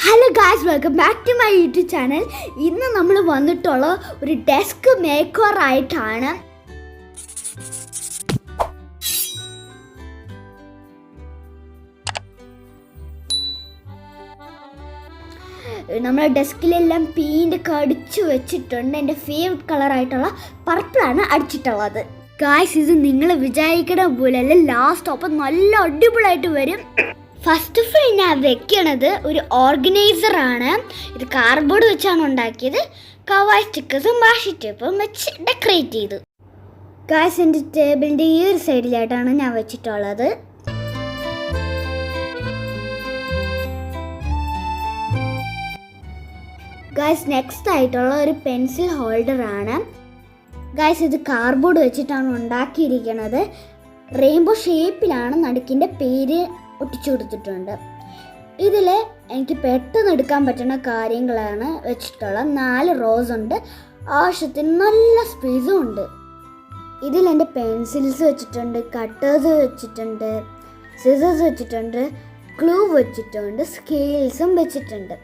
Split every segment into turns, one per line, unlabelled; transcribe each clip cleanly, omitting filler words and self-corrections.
Hello guys, welcome back to my YouTube channel. ഇന്ന് നമ്മൾ വന്നിട്ടുള്ള ഒരു ഡെസ്ക് മേക്ക് ഓവർ ആയിട്ടാണ്. നമ്മൾ ഡെസ്കിലെല്ലാം പെയിൻ്റൊക്കെ അടിച്ചു വെച്ചിട്ടുണ്ട്. എൻ്റെ ഫേവറേറ്റ് കളറായിട്ടുള്ള പർപ്പിളാണ് അടിച്ചിട്ടുള്ളത്. ഗായ്സ്, ഇത് നിങ്ങൾ വിചാരിക്കണ പോലെയല്ല, ലാസ്റ്റ് അപ്പം നല്ല അടിപൊളിയായിട്ട് വരും. ഫസ്റ്റ് ഓഫ് ഓൾ ഞാൻ വെക്കണത് ഒരു ഓർഗനൈസറാണ്. ഇത് കാർഡ്ബോർഡ് വെച്ചാണ് ഉണ്ടാക്കിയത്. കവായ് സ്റ്റിക്കേഴ്സും വാഷി ടേപ്പും വെച്ച് ഡെക്കറേറ്റ് ചെയ്തു. ഗായ്സ്, എൻ്റെ ടേബിളിൻ്റെ ഈ ഒരു സൈഡിലായിട്ടാണ് ഞാൻ വെച്ചിട്ടുള്ളത്. ഗായ്സ്, നെക്സ്റ്റ് ആയിട്ടുള്ള ഒരു പെൻസിൽ ഹോൾഡറാണ്. ഗായ്സ്, ഇത് കാർഡ്ബോർഡ് വെച്ചിട്ടാണ് ഉണ്ടാക്കിയിരിക്കുന്നത്. റെയിൻബോ ഷേപ്പിലാണ് നടുക്കിൻ്റെ പേര് ഒട്ടിച്ചു കൊടുത്തിട്ടുണ്ട്. ഇതിൽ എനിക്ക് പെട്ടെന്ന് എടുക്കാൻ പറ്റുന്ന കാര്യങ്ങളാണ് വെച്ചിട്ടുള്ള 4 റോസ് ഉണ്ട്. ആവശ്യത്തിന് നല്ല സ്പേസും ഉണ്ട്. ഇതിൽ എൻ്റെ പെൻസിൽസ് വെച്ചിട്ടുണ്ട്, കട്ടേഴ്സ് വെച്ചിട്ടുണ്ട്, സിസേഴ്സ് വെച്ചിട്ടുണ്ട്, ഗ്ലൂ വെച്ചിട്ടുണ്ട്, സ്കെയിൽസും വെച്ചിട്ടുണ്ട്.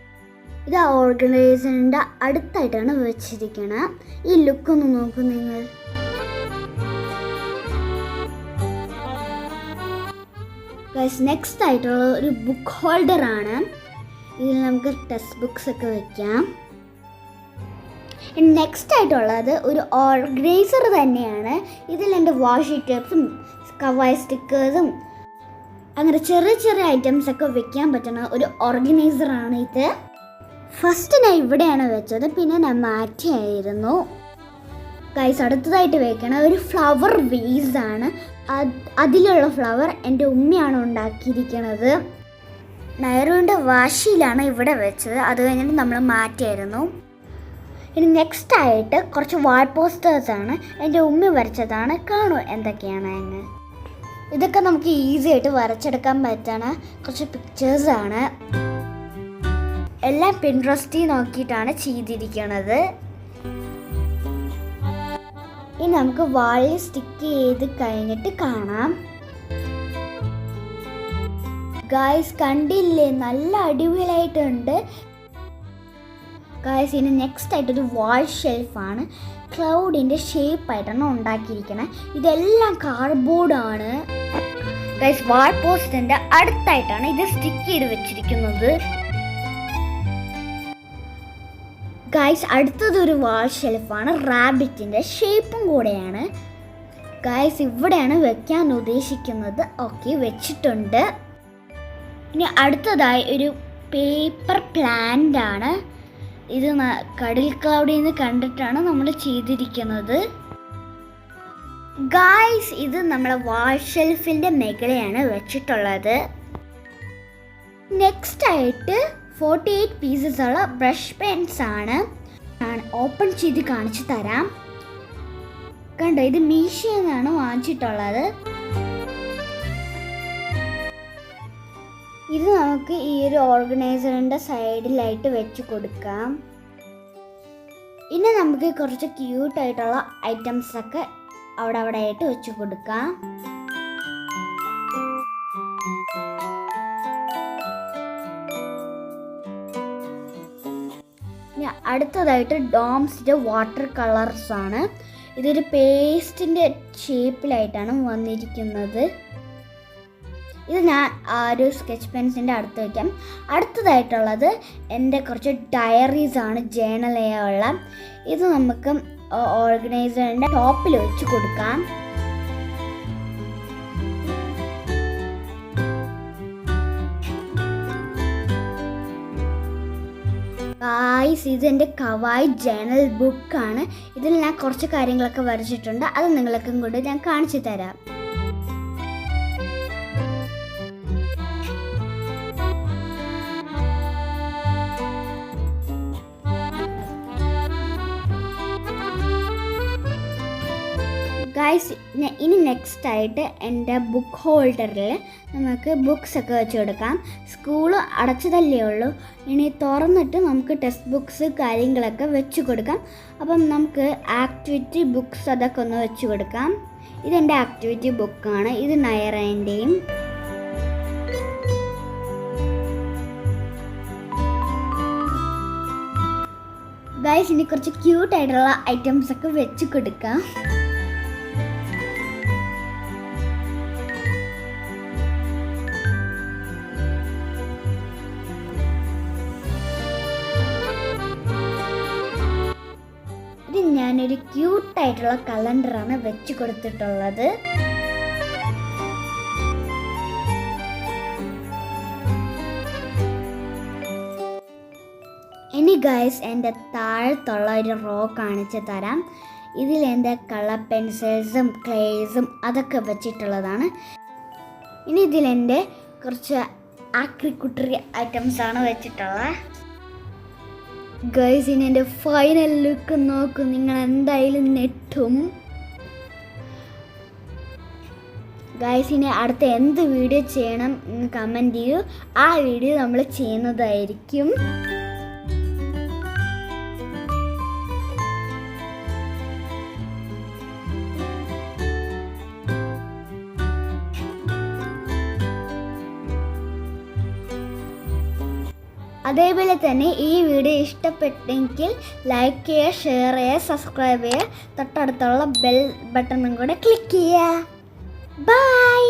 ഇത് ഓർഗനൈസറിൻ്റെ അടുത്തായിട്ടാണ് വെച്ചിരിക്കുന്നത്. ഈ ലുക്കൊന്ന് നോക്കൂ നിങ്ങൾ. നെക്സ്റ്റ് ആയിട്ടുള്ള ഒരു ബുക്ക് ഹോൾഡറാണ്. ഇതിൽ നമുക്ക് ടെക്സ്റ്റ് ബുക്സ് ഒക്കെ വെക്കാം. നെക്സ്റ്റ് ആയിട്ടുള്ളത് ഒരു ഓർഗനൈസർ തന്നെയാണ്. ഇതിൽ എൻ്റെ വാഷി ടേപ്സും കവായ് സ്റ്റിക്കേഴ്സും അങ്ങനെ ചെറിയ ചെറിയ ഐറ്റംസ് ഒക്കെ വെക്കാൻ പറ്റുന്ന ഒരു ഓർഗനൈസറാണ് ഇത്. ഫസ്റ്റ് ഞാൻ ഇവിടെയാണ് വെച്ചത്, പിന്നെ ഞാൻ മാറ്റിയായിരുന്നു. ഗൈസ്, അടുത്തതായിട്ട് വെക്കണ ഒരു ഫ്ലവർ വേസാണ്. അതിലുള്ള ഫ്ലവർ എൻ്റെ ഉമ്മയാണ് ഉണ്ടാക്കിയിരിക്കുന്നത്. നൈറുവിൻ്റെ വാശിയിലാണ് ഇവിടെ വെച്ചത്. അത് കഴിഞ്ഞിട്ട് നമ്മൾ മാറ്റിയായിരുന്നു. ഇനി നെക്സ്റ്റ് ആയിട്ട് കുറച്ച് വാൾ പോസ്റ്റേഴ്സാണ്. എൻ്റെ ഉമ്മ വരച്ചതാണ്. കാണൂ എന്തൊക്കെയാണ് എന്ന്. ഇതൊക്കെ നമുക്ക് ഈസി ആയിട്ട് വരച്ചെടുക്കാൻ പറ്റുന്ന കുറച്ച് പിക്ചേഴ്സാണ്. എല്ലാം പിൻട്രസ്റ്റിൽ നോക്കിയിട്ടാണ് ചെയ്തിരിക്കുന്നത്. ഇനി നമുക്ക് വാളിൽ സ്റ്റിക്ക് ചെയ്ത് കഴിഞ്ഞിട്ട് കാണാം. ഗായ്സ്, കണ്ടില്ലേ, നല്ല അടിപൊളിയായിട്ടുണ്ട്. ഗായ്സ്, ഇനി നെക്സ്റ്റ് ആയിട്ടൊരു വാൾ ഷെൽഫാണ്. ക്ലൗഡിൻ്റെ ഷേപ്പായിട്ടാണ് ഉണ്ടാക്കിയിരിക്കുന്നത്. ഇതെല്ലാം കാർഡ്ബോർഡാണ്. ഗായ്സ്, വാൾ പോസ്റ്റിൻ്റെ അടുത്തായിട്ടാണ് ഇത് സ്റ്റിക്ക് ചെയ്ത് വെച്ചിരിക്കുന്നത്. ഗായ്സ്, അടുത്തതൊരു വാൾ ഷെൽഫാണ്. റാബിറ്റിൻ്റെ ഷേപ്പും കൂടെയാണ്. ഗായ്സ്, ഇവിടെയാണ് വെക്കാൻ ഉദ്ദേശിക്കുന്നത്. ഓക്കെ, വെച്ചിട്ടുണ്ട്. ഇനി അടുത്തതായി ഒരു പേപ്പർ പ്ലാന്റ് ആണ്. ഇത് കടൽ ക്ലൗഡിൽ നിന്ന് കണ്ടിട്ടാണ് നമ്മൾ ചെയ്തിരിക്കുന്നത്. ഗായ്സ്, ഇത് നമ്മളെ വാൾ ഷെൽഫിൻ്റെ മുകളിലാണ് വെച്ചിട്ടുള്ളത്. നെക്സ്റ്റ് ആയിട്ട് 48 പീസസ് ഉള്ള ബ്രഷ് പെൻസ് ആണ്. ഓപ്പൺ ചെയ്ത് കാണിച്ചു തരാം. കണ്ടോ, ഇത് മീഷോയിൽ നിന്നാണ് വാങ്ങിച്ചിട്ടുള്ളത്. ഇത് നമുക്ക് ഈ ഒരു ഓർഗനൈസറിൻ്റെ സൈഡിലായിട്ട് വെച്ച് കൊടുക്കാം. ഇനി നമുക്ക് കുറച്ച് ക്യൂട്ടായിട്ടുള്ള ഐറ്റംസൊക്കെ അവിടെ ആയിട്ട് വെച്ച് കൊടുക്കാം. അടുത്തതായിട്ട് ഡോംസിൻ്റെ വാട്ടർ കളേഴ്സാണ്. ഇതൊരു പേസ്റ്റിൻ്റെ ഷേപ്പിലായിട്ടാണ് വന്നിരിക്കുന്നത്. ഇത് ഞാൻ ആ ഒരു സ്കെച്ച് പെൻസിൻ്റെ അടുത്ത് വയ്ക്കാം. അടുത്തതായിട്ടുള്ളത് എൻ്റെ കുറച്ച് ഡയറീസാണ്, ജേണലുള്ള. ഇത് നമുക്ക് ഓർഗനൈസറിൻ്റെ ടോപ്പിൽ വെച്ച് കൊടുക്കാം. ഗായ്സ്, ഇതെൻ്റെ കവായ് ജേണൽ ബുക്കാണ്. ഇതിൽ ഞാൻ കുറച്ച് കാര്യങ്ങളൊക്കെ വരച്ചിട്ടുണ്ട്. അത് നിങ്ങൾക്കും കൂടി ഞാൻ കാണിച്ചു തരാം. ഗായ്സ്, ഇനി നെക്സ്റ്റ് ആയിട്ട് എൻ്റെ ബുക്ക് ഹോൾഡറിൽ നമുക്ക് ബുക്സ് ഒക്കെ വെച്ച് കൊടുക്കാം. സ്കൂൾ അടച്ചതല്ലേ ഉള്ളൂ. ഇനി തുറന്നിട്ട് നമുക്ക് ടെക്സ്റ്റ് ബുക്സ് കാര്യങ്ങളൊക്കെ വെച്ച് കൊടുക്കാം. അപ്പം നമുക്ക് ആക്ടിവിറ്റി ബുക്സ് അതൊക്കെ ഒന്ന് വെച്ച് കൊടുക്കാം. ഇതെൻ്റെ ആക്ടിവിറ്റി ബുക്കാണ്. ഇത് നയറേൻ്റെയും ഗായ്സ് ഇനി കുറച്ച് ക്യൂട്ടായിട്ടുള്ള ഐറ്റംസ് ഒക്കെ വെച്ച് കൊടുക്കാം. ഇത് ഞാനൊരു ക്യൂട്ടായിട്ടുള്ള കലണ്ടറാണ് വെച്ച് കൊടുത്തിട്ടുള്ളത്. ഇനി ഗൈസ് എൻ്റെ താഴത്തുള്ള ഒരു റോ കാണിച്ചു തരാം. ഇതിൽ എൻ്റെ കളർ പെൻസിൽസും ക്ലേസും അതൊക്കെ വെച്ചിട്ടുള്ളതാണ്. ഇനി ഇതിലെൻ്റെ കുറച്ച് ആക്രിക്കുട്ടറി ഐറ്റംസാണ് വെച്ചിട്ടുള്ളത്. ഗൈസ് ഇനി എൻ്റെ ഫൈനൽ ലുക്ക് നോക്കും, നിങ്ങൾ എന്തായാലും നെട്ടും. ഗൈസ് ഇനി അടുത്ത എന്ത് വീഡിയോ ചെയ്യണം എന്ന് കമൻറ്റ് ചെയ്യൂ, ആ വീഡിയോ നമ്മൾ ചെയ്യുന്നതായിരിക്കും. അതേപോലെ തന്നെ ഈ വീഡിയോ ഇഷ്ടപ്പെട്ടെങ്കിൽ ലൈക്ക് ചെയ്യുക, ഷെയർ ചെയ്യുക, സബ്സ്ക്രൈബ് ചെയ്യുക, തൊട്ടടുത്തുള്ള ബെൽ ബട്ടണും കൂടെ ക്ലിക്ക് ചെയ്യുക. ബൈ.